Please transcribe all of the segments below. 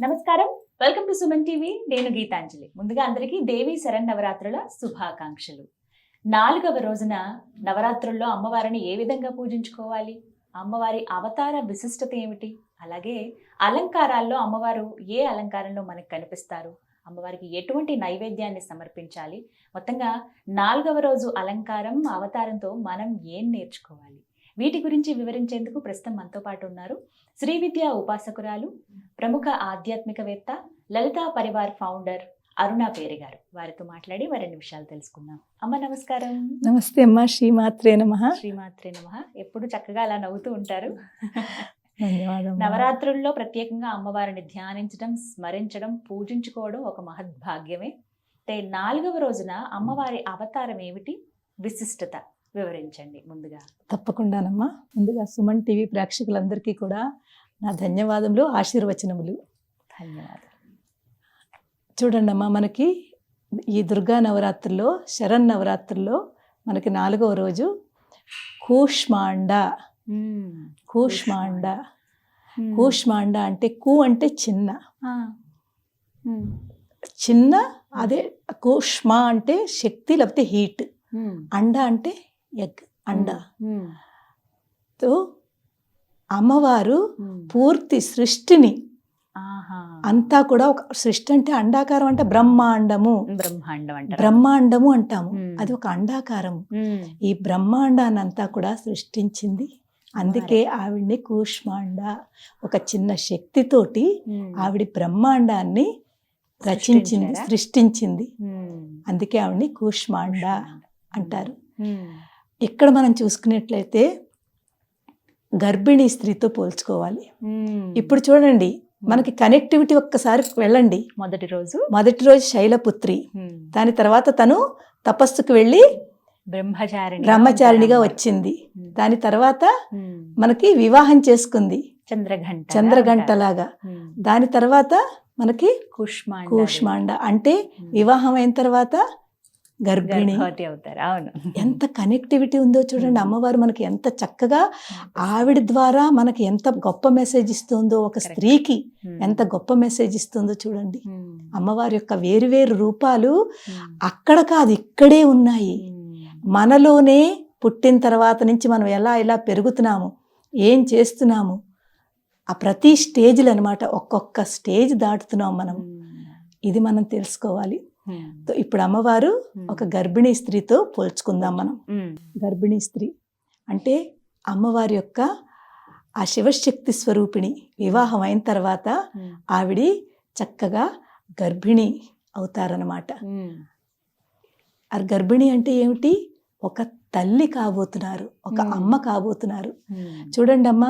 నమస్కారం, welcome to Suman TV. నేను గీతాంజలి. ముందుగా అందరికీ దేవి శరన్నవరాత్రుల శుభాకాంక్షలు. 4వ రోజున నవరాత్రుల్లో అమ్మవారిని ఏ విధంగా పూజించుకోవాలి, అమ్మవారి అవతార విశిష్టత ఏమిటి, అలాగే అలంకారాల్లో అమ్మవారు ఏ అలంకారంలో మనకు కనిపిస్తారు, అమ్మవారికి ఎటువంటి నైవేద్యాన్ని సమర్పించాలి, మొత్తంగా 4వ రోజు అలంకారం అవతారంతో మనం ఏం నేర్చుకోవాలి, వీటి గురించి వివరించేందుకు ప్రస్తుతం మనతో పాటు ఉన్నారు శ్రీ విద్యా ఉపాసకురాలు, ప్రముఖ ఆధ్యాత్మికవేత్త, లలితా పరివార్ ఫౌండర్ అరుణ పేరి గారు. వారితో మాట్లాడి మరిన్ని విషయాలు తెలుసుకుందాం. అమ్మ నమస్కారం. నమస్తే అమ్మ. శ్రీమాత్రే నమః. శ్రీమాత్రే నమః. ఎప్పుడు చక్కగా అలా నవ్వుతూ ఉంటారు. ధన్యవాదం. నవరాత్రుల్లో ప్రత్యేకంగా అమ్మవారిని ధ్యానించడం, స్మరించడం, పూజించుకోవడం ఒక మహద్భాగ్యమే. 4వ రోజున అమ్మవారి అవతారం ఏమిటి, విశిష్టత వివరించండి ముందుగా. తప్పకుండానమ్మా. ముందుగా సుమన్ టీవీ ప్రేక్షకులందరికీ కూడా నా ధన్యవాదములు, ఆశీర్వచనములు. ధన్యవాదాలు. చూడండి అమ్మా, మనకి ఈ దుర్గా నవరాత్రుల్లో, శరన్నవరాత్రుల్లో మనకి 4వ రోజు కూష్మాండ. కూష్మాండ కూష్మాండ అంటే కు అంటే చిన్న, చిన్న, అదే కూష్మా అంటే శక్తి లేకపోతే హీట్, అండ అంటే ఎగ్, అండ. తో అమ్మవారు పూర్తి సృష్టిని అంతా కూడా ఒక సృష్టి అంటే అండాకారం అంటే బ్రహ్మాండము, బ్రహ్మాండము అంటాము. అది ఒక అండాకారము. ఈ బ్రహ్మాండాన్ని అంతా కూడా సృష్టించింది. అందుకే ఆవిడ్ని కూష్మాండ. ఒక చిన్న శక్తితోటి ఆవిడ బ్రహ్మాండాన్ని రచించింది, సృష్టించింది. అందుకే ఆవిడ్ని కూష్మాండ అంటారు. ఇక్కడ మనం చూసుకున్నట్లయితే గర్భిణీ స్త్రీతో పోల్చుకోవాలి. ఇప్పుడు చూడండి, మనకి కనెక్టివిటీ ఒక్కసారి వెళ్ళండి. మొదటి రోజు శైలపుత్రి, దాని తర్వాత తను తపస్సుకు వెళ్ళి బ్రహ్మచారిణిగా వచ్చింది. దాని తర్వాత మనకి వివాహం చేసుకుంది చంద్రగంటలాగా. దాని తర్వాత మనకి కూష్మాండ అంటే వివాహం అయిన తర్వాత గర్భిణి అవుతారు. అవును, ఎంత కనెక్టివిటీ ఉందో చూడండి. అమ్మవారు మనకి ఎంత చక్కగా, ఆవిడ ద్వారా మనకి ఎంత గొప్ప మెసేజ్ ఇస్తుందో, ఒక స్త్రీకి ఎంత గొప్ప మెసేజ్ ఇస్తుందో చూడండి. అమ్మవారి యొక్క వేరువేరు రూపాలు అక్కడ కాదు, ఇక్కడే ఉన్నాయి. మనలోనే పుట్టిన తర్వాత నుంచి మనం ఎలా పెరుగుతున్నాము, ఏం చేస్తున్నాము, ఆ ప్రతి స్టేజ్లు అనమాట. ఒక్కొక్క స్టేజ్ దాటుతున్నాం మనం. ఇది మనం తెలుసుకోవాలి. ఇప్పుడు అమ్మవారు ఒక గర్భిణీ స్త్రీతో పోల్చుకుందాం మనం. గర్భిణీ స్త్రీ అంటే అమ్మవారి యొక్క ఆ శివశక్తి స్వరూపిణి. వివాహం అయిన తర్వాత ఆవిడ చక్కగా గర్భిణి అవుతారనమాట. ఆ గర్భిణి అంటే ఏమిటి? ఒక తల్లి కాబోతున్నారు, ఒక అమ్మ కాబోతున్నారు. చూడండి అమ్మ,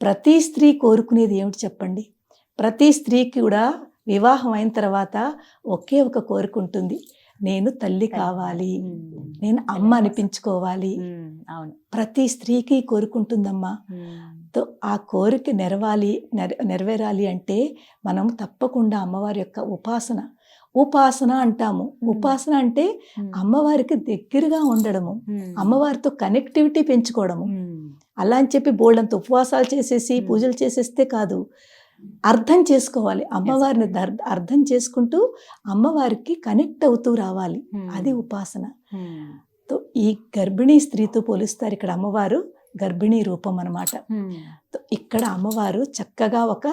ప్రతి స్త్రీ కోరుకునేది ఏమిటి చెప్పండి? ప్రతి స్త్రీకి కూడా వివాహం అయిన తర్వాత ఒకే ఒక కోరిక ఉంటుంది, నేను తల్లి కావాలి, నేను అమ్మ అనిపించుకోవాలి. ప్రతి స్త్రీకి కోరుకుంటుందమ్మా. ఆ కోరిక నెరవేరాలి అంటే మనం తప్పకుండా అమ్మవారి యొక్క ఉపాసన అంటాము. ఉపాసన అంటే అమ్మవారికి దగ్గరగా ఉండడము, అమ్మవారితో కనెక్టివిటీ పెంచుకోవడము. అలా అని చెప్పి బోల్డంత ఉపవాసాలు చేసేసి పూజలు చేసేస్తే కాదు, అర్థం చేసుకోవాలి. అమ్మవారిని అర్థం చేసుకుంటూ అమ్మవారికి కనెక్ట్ అవుతూ రావాలి. అది ఉపాసన. ఈ గర్భిణీ స్త్రీతో పోలుస్తారు ఇక్కడ అమ్మవారు గర్భిణీ రూపం అన్నమాట. ఇక్కడ అమ్మవారు చక్కగా ఒక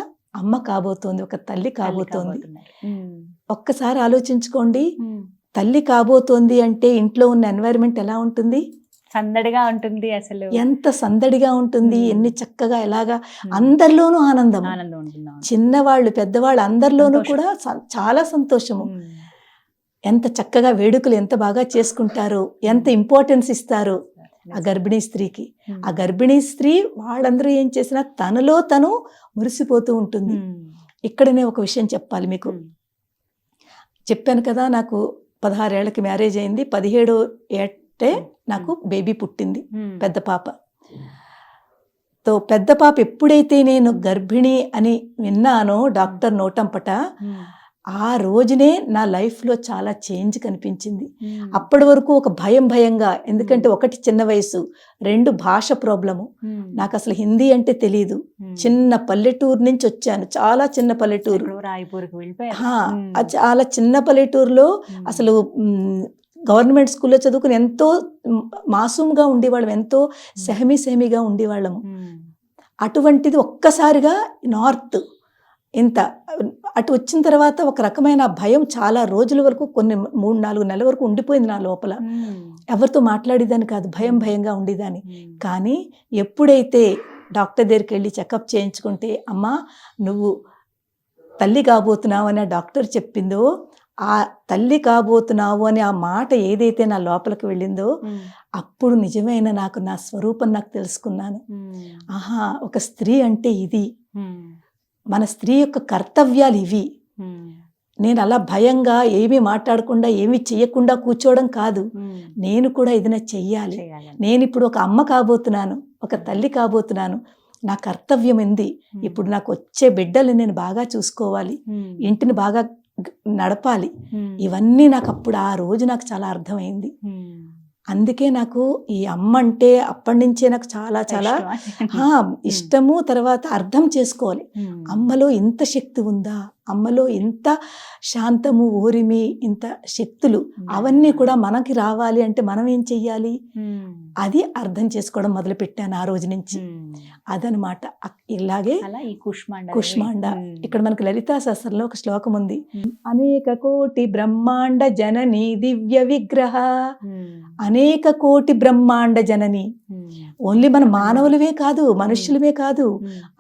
అమ్మ కాబోతోంది, ఒక తల్లి కాబోతోంది. ఒక్కసారి ఆలోచించుకోండి, తల్లి కాబోతోంది అంటే ఇంట్లో ఉన్న ఎన్వైరన్మెంట్ ఎలా ఉంటుంది? సందడిగా ఉంటుంది. అసలు ఎంత సందడిగా ఉంటుంది, ఎన్ని చక్కగా, ఎలాగా అందరిలోనూ ఆనందం. చిన్నవాళ్ళు పెద్దవాళ్ళు అందరిలోనూ కూడా చాలా సంతోషము. ఎంత చక్కగా వేడుకలు ఎంత బాగా చేసుకుంటారు, ఎంత ఇంపార్టెన్స్ ఇస్తారు ఆ గర్భిణీ స్త్రీకి. ఆ గర్భిణీ స్త్రీ వాళ్ళందరూ ఏం చేసినా తనలో తను మురిసిపోతూ ఉంటుంది. ఇక్కడనే ఒక విషయం చెప్పాలి మీకు. చెప్పాను కదా, నాకు 16 ఏళ్ళకి మ్యారేజ్ అయింది. 17 ఏటే నాకు బేబీ పుట్టింది, పెద్ద పాప. పెద్ద పాప ఎప్పుడైతే నేను గర్భిణి అని విన్నానో డాక్టర్ నోటంపట, ఆ రోజునే నా లైఫ్లో చాలా చేంజ్ కనిపించింది. అప్పటి వరకు ఒక భయంగా, ఎందుకంటే ఒకటి చిన్న వయసు, 2 భాష ప్రాబ్లము. నాకు అసలు హిందీ అంటే తెలియదు. చిన్న పల్లెటూరు నుంచి వచ్చాను, చాలా చిన్న పల్లెటూరు. రాయపూర్కి వెళ్ళిపోయారు. చాలా చిన్న పల్లెటూరులో అసలు గవర్నమెంట్ స్కూల్లో చదువుకుని ఎంతో మాసూమ్గా ఉండేవాళ్ళం, ఎంతో సెహమీగా ఉండేవాళ్ళము. అటువంటిది ఒక్కసారిగా నార్త్ ఇంత అటు వచ్చిన తర్వాత ఒక రకమైన భయం చాలా రోజుల వరకు, కొన్ని 3-4 నెలల వరకు ఉండిపోయింది నా లోపల. ఎవరితో మాట్లాడేదాన్ని కాదు, భయంగా ఉండేదాన్ని. కానీ ఎప్పుడైతే డాక్టర్ దగ్గరికి వెళ్ళి చెకప్ చేయించుకుంటే, అమ్మా నువ్వు తల్లి కాబోతున్నావు అని ఆ డాక్టర్ చెప్పిందో, ఆ తల్లి కాబోతున్నావు అని ఆ మాట ఏదైతే నా లోపలికి వెళ్ళిందో, అప్పుడు నిజమైన నాకు నా స్వరూపం నాకు తెలుసుకున్నాను. ఆహా, ఒక స్త్రీ అంటే ఇది, మన స్త్రీ యొక్క కర్తవ్యాలు ఇవి. నేను అలా భయంగా ఏమీ మాట్లాడకుండా ఏమీ చెయ్యకుండా కూర్చోవడం కాదు, నేను కూడా ఏదైనా చెయ్యాలి. నేను ఇప్పుడు ఒక అమ్మ కాబోతున్నాను, ఒక తల్లి కాబోతున్నాను. నా కర్తవ్యం ఏంది? ఇప్పుడు నాకు వచ్చే బిడ్డల్ని నేను బాగా చూసుకోవాలి, ఇంటిని బాగా నడపాలి. ఇవన్నీ నాకు అప్పుడు ఆ రోజు నాకు చాలా అర్థమైంది. అందుకే నాకు ఈ అమ్మ అంటే అప్పటి నుంచే నాకు చాలా ఇష్టము. తర్వాత అర్థం చేసుకోవాలి, అమ్మలో ఇంత శక్తి ఉందా, అమ్మలో ఇంత శాంతము, ఓరిమి, ఇంత శక్తులు, అవన్నీ కూడా మనకి రావాలి అంటే మనం ఏం చెయ్యాలి, అది అర్థం చేసుకోవడం మొదలు పెట్టాను ఆ రోజు నుంచి. అదనమాట. ఇలాగే కుష్మాండ ఇక్కడ మనకి లలితా శాస్త్రంలో ఒక శ్లోకం ఉంది, అనేక కోటి బ్రహ్మాండ జనని దివ్య విగ్రహ. అనేక కోటి బ్రహ్మాండ జనని, ఓన్లీ మన మానవులవే కాదు, మనుష్యులవే కాదు,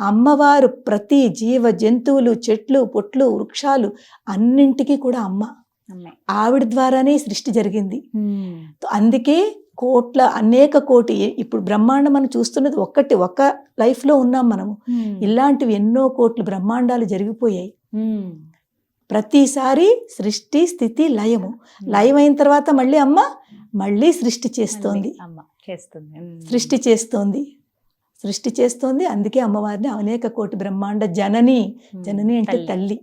అమ్మవారు ప్రతి జీవ జంతువులు, చెట్లు, పొట్లు, వృక్షాలు అన్నింటికీ కూడా అమ్మ. ఆవిడ ద్వారానే సృష్టి జరిగింది. అందుకే అనేక కోటి, ఇప్పుడు బ్రహ్మాండం మనం చూస్తున్నది ఒక లైఫ్లో ఉన్నాం మనము. ఇలాంటివి ఎన్నో కోట్లు బ్రహ్మాండాలు జరిగిపోయాయి. ప్రతిసారి సృష్టి, స్థితి, లయము. లయం అయిన తర్వాత మళ్ళీ అమ్మ మళ్ళీ సృష్టి చేస్తోంది. సృష్టి చేస్తోంది. అందుకే అమ్మవారిని అనేక కోటి బ్రహ్మాండ జనని అంటే తల్లి.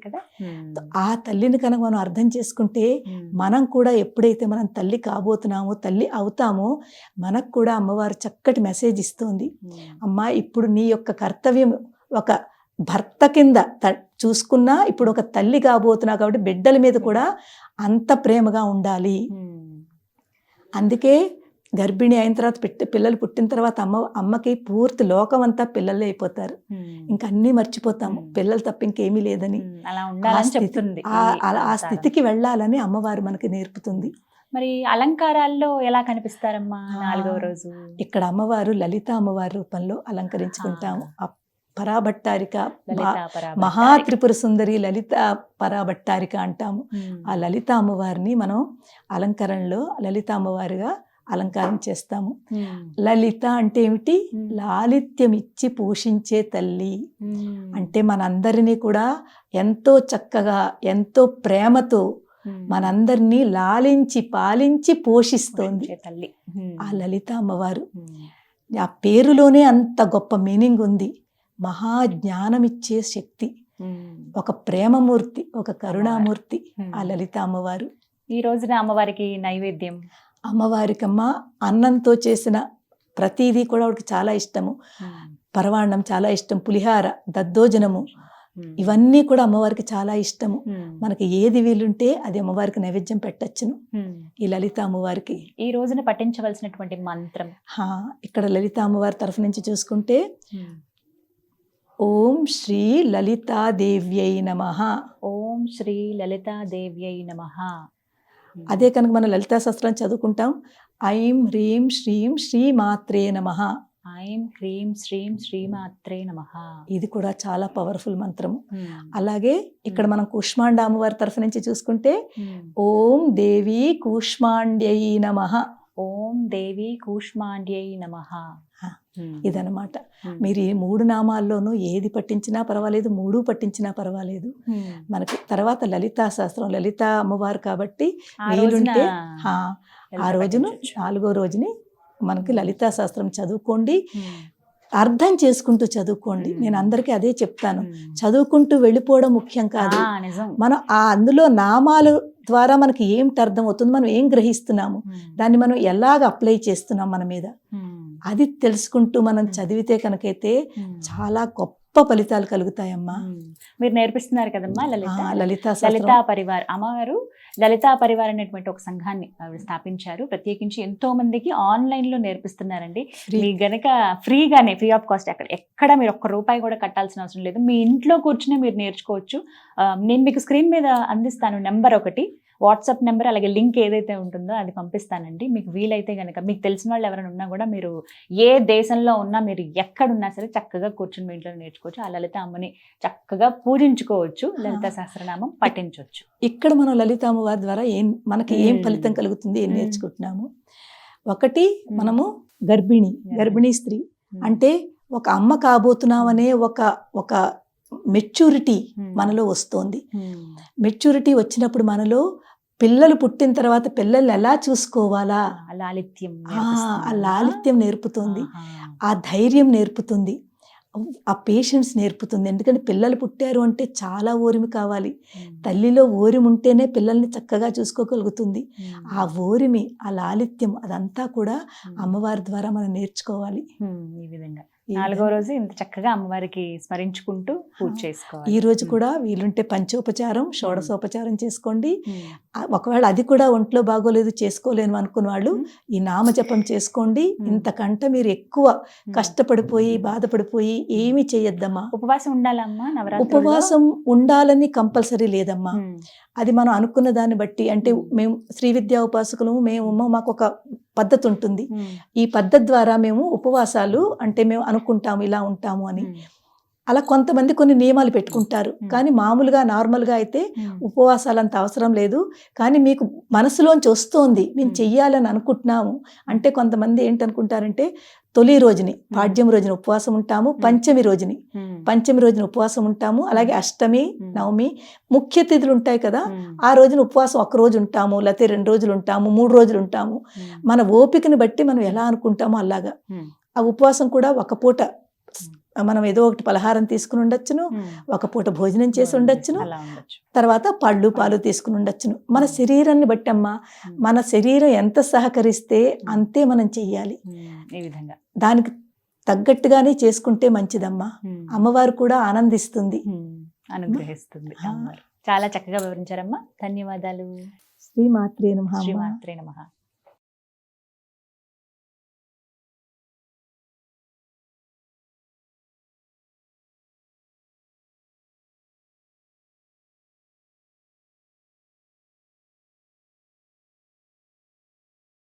ఆ తల్లిని కనుక మనం అర్థం చేసుకుంటే, మనం కూడా ఎప్పుడైతే మనం తల్లి కాబోతున్నామో, తల్లి అవుతామో, మనకు కూడా అమ్మవారు చక్కటి మెసేజ్ ఇస్తోంది. అమ్మా, ఇప్పుడు నీ యొక్క కర్తవ్యం ఒక భర్త కింద చూసుకున్నా, ఇప్పుడు ఒక తల్లి కాబోతున్నావు కాబట్టి బిడ్డల మీద కూడా అంత ప్రేమగా ఉండాలి. అందుకే గర్భిణి అయిన తర్వాత పిల్లలు పుట్టిన తర్వాత అమ్మకి పూర్తి లోకం అంతా పిల్లలే అయిపోతారు. ఇంకా అన్నీ మర్చిపోతాము, పిల్లలు తప్ప ఇంకేమీ లేదని. ఆ స్థితికి వెళ్ళాలని అమ్మవారు మనకి నేర్పుతుంది. మరి అలంకారాల్లో ఎలా కనిపిస్తారమ్మా 4వ రోజు? ఇక్కడ అమ్మవారు లలిత అమ్మవారి రూపంలో అలంకరించుకుంటాము. పరాభట్టారిక, మహాత్రిపుర సుందరి లలిత పరాభట్టారిక అంటాము. ఆ లలిత అమ్మవారిని మనం అలంకరణలో లలిత అమ్మవారిగా అలంకారం చేస్తాము. లలిత అంటే ఏమిటి? లాలిత్యం ఇచ్చి పోషించే తల్లి అంటే మనందరినీ కూడా ఎంతో చక్కగా, ఎంతో ప్రేమతో మనందరినీ లాలించి పాలించి పోషిస్తోంది తల్లి ఆ లలిత అమ్మవారు. ఆ పేరులోనే అంత గొప్ప మీనింగ్ ఉంది. మహాజ్ఞానమిచ్చే శక్తి, ఒక ప్రేమమూర్తి, ఒక కరుణామూర్తి ఆ లలిత అమ్మవారు. ఈ రోజున అమ్మవారికి నైవేద్యం, అమ్మవారికమ్మ అన్నంతో చేసిన ప్రతిదీ కూడా ఆవిడకి చాలా ఇష్టము. పరవాన్నం చాలా ఇష్టం, పులిహార, దద్దోజనము, ఇవన్నీ కూడా అమ్మవారికి చాలా ఇష్టము. మనకి ఏది వీలుంటే అది అమ్మవారికి నైవేద్యం పెట్టచ్చును ఈ లలిత అమ్మవారికి. ఈ రోజున పఠించవలసినటువంటి మంత్రం ఇక్కడ లలిత అమ్మవారి తరఫు నుంచి చూసుకుంటే, ఓం శ్రీ లలితాదేవ్యై నమః. ఓం శ్రీ లలితాదేవ్యై నమః. అదే కనుక మనం లలితా శాస్త్రం చదువుకుంటాం, ఐం హ్రీం శ్రీం శ్రీమాత్రే నమః. ఐం హ్రీం శ్రీం శ్రీమాత్రే నమః. ఇది కూడా చాలా పవర్ఫుల్ మంత్రము. అలాగే ఇక్కడ మనం కూష్మాండ అమ్మవారి తరఫు నుంచి చూసుకుంటే, ఓం దేవి కూష్మాండ్యై నమః. ఓం దేవి కూష్మాండ్యై నమః. ఇదనమాట. మీరు ఈ 3 నామాల్లోనూ ఏది పట్టించినా పర్వాలేదు, 3 పట్టించినా పర్వాలేదు. మనకి తర్వాత లలితా శాస్త్రం, లలిత అమ్మవారు కాబట్టి వీలుంటే ఆ రోజును 4వ రోజుని మనకి లలితా శాస్త్రం చదువుకోండి. అర్థం చేసుకుంటూ చదువుకోండి. మ్మ్. నేను అందరికీ అదే చెప్తాను. చదువుకుంటూ వెళ్ళిపోవడం ముఖ్యం కాదు. నిజం. మనం అందులో నామాలు ద్వారా మనకి ఏమిటి అర్థం అవుతుంది, మనం ఏం గ్రహిస్తున్నాము, దాన్ని మనం ఎలాగ అప్లై చేస్తున్నాం మన మీద, అది తెలుసుకుంటూ మనం చదివితే కనుకైతే చాలా గొప్ప ఫలితాలు కలుగుతాయమ్మా. మీరు నేర్పిస్తున్నారు కదమ్మా లలితా లలితా పరివార్. అమ్మగారు లలితా పరివార్ అనేటువంటి ఒక సంఘాన్ని ఆవిడ స్థాపించారు. ప్రత్యేకించి ఎంతో మందికి ఆన్లైన్ లో నేర్పిస్తున్నారండి. మీ గనక ఫ్రీగానే, ఫ్రీ ఆఫ్ కాస్ట్, ఎక్కడ మీరు ఒక్క రూపాయి కూడా కట్టాల్సిన అవసరం లేదు. మీ ఇంట్లో కూర్చునే మీరు నేర్చుకోవచ్చు. నేను మీకు స్క్రీన్ మీద అందిస్తాను నెంబర్ ఒకటి, వాట్సాప్ నెంబర్, అలాగే లింక్ ఏదైతే ఉంటుందో అది పంపిస్తానండి. మీకు వీలైతే కనుక, మీకు తెలిసిన వాళ్ళు ఎవరైనా ఉన్నా కూడా, మీరు ఏ దేశంలో ఉన్నా, మీరు ఎక్కడున్నా సరే చక్కగా కూర్చుని మీ ఇంట్లో నేర్చుకోవచ్చు. ఆ లలిత అమ్మని చక్కగా పూజించుకోవచ్చు, లలిత సహస్రనామం పఠించవచ్చు. ఇక్కడ మనం లలిత అమ్మవారి ద్వారా మనకి ఏం ఫలితం కలుగుతుంది, ఏం నేర్చుకుంటున్నాము. ఒకటి, మనము గర్భిణీ స్త్రీ అంటే ఒక అమ్మ కాబోతున్నామనే ఒక మెచ్యూరిటీ మనలో వస్తోంది. మెచ్యూరిటీ వచ్చినప్పుడు మనలో పిల్లలు పుట్టిన తర్వాత పిల్లల్ని ఎలా చూసుకోవాలా, ఆ లాలిత్యం నేర్పుతుంది, ఆ ధైర్యం నేర్పుతుంది, ఆ పేషెన్స్ నేర్పుతుంది. ఎందుకంటే పిల్లలు పుట్టారు అంటే చాలా ఓరిమి కావాలి. తల్లిలో ఓరిమి ఉంటేనే పిల్లల్ని చక్కగా చూసుకోగలుగుతుంది. ఆ ఓరిమి, ఆ లాలిత్యం, అదంతా కూడా అమ్మవారి ద్వారా మనం నేర్చుకోవాలి. ఈ విధంగా 4వ రోజు ఇంత చక్కగా అమ్మవారికి స్మరించుకుంటూ పూజ చేసుకోవాలి. ఈ రోజు కూడా వీలుంటే పంచోపచారం, షోడశోపచారం చేసుకోండి. ఒకవేళ అది కూడా ఒంట్లో బాగోలేదు, చేసుకోలేను అనుకున్న వాళ్ళు ఈ నామజపం చేసుకోండి. ఇంతకంటే మీరు ఎక్కువ కష్టపడిపోయి బాధపడిపోయి ఏమీ చేయొద్దమ్మా. ఉపవాసం ఉండాలమ్మా నవరాత్రి? ఉపవాసం ఉండాలని కంపల్సరీ లేదమ్మా. అది మనం అనుకున్న దాన్ని బట్టి, అంటే మేము శ్రీ విద్యా ఉపాసకులు, మాకు ఒక పద్ధతి ఉంటుంది. ఈ పద్ధతి ద్వారా మేము ఉపవాసాలు, అంటే మేము అనుకుంటాము ఇలా ఉంటాము అని, అలా కొంతమంది కొన్ని నియమాలు పెట్టుకుంటారు. కానీ మామూలుగా నార్మల్గా అయితే ఉపవాసాలంత అవసరం లేదు. కానీ మీకు మనసులోంచి వస్తోంది, మేము చెయ్యాలని అనుకుంటున్నాము అంటే, కొంతమంది ఏంటనుకుంటారంటే తొలి రోజుని, పాడ్యం రోజున ఉపవాసం ఉంటాము, పంచమి రోజున ఉపవాసం ఉంటాము, అలాగే అష్టమి, నవమి, ముఖ్య తిథులు ఉంటాయి కదా, ఆ రోజున ఉపవాసం 1 రోజు ఉంటాము, లేకపోతే 2 రోజులు ఉంటాము, 3 రోజులు ఉంటాము. మన ఓపికని బట్టి మనం ఎలా అనుకుంటామో అలాగా. ఆ ఉపవాసం కూడా ఒక పూట మనం ఏదో ఒకటి పలహారం తీసుకుని ఉండొచ్చును, ఒక పూట భోజనం చేసి ఉండొచ్చును, తర్వాత పళ్ళు పాలు తీసుకుని ఉండొచ్చును. మన శరీరాన్ని బట్టి అమ్మా, మన శరీరం ఎంత సహకరిస్తే అంతే మనం చెయ్యాలి. ఈ విధంగా దానికి తగ్గట్టుగానే చేసుకుంటే మంచిదమ్మా. అమ్మవారు కూడా ఆనందిస్తుంది, అనుగ్రహిస్తుంది. చాలా చక్కగా వివరించారమ్మా, ధన్యవాదాలు. శ్రీమాత్రే నమః. శ్రీమాత్రే నమః.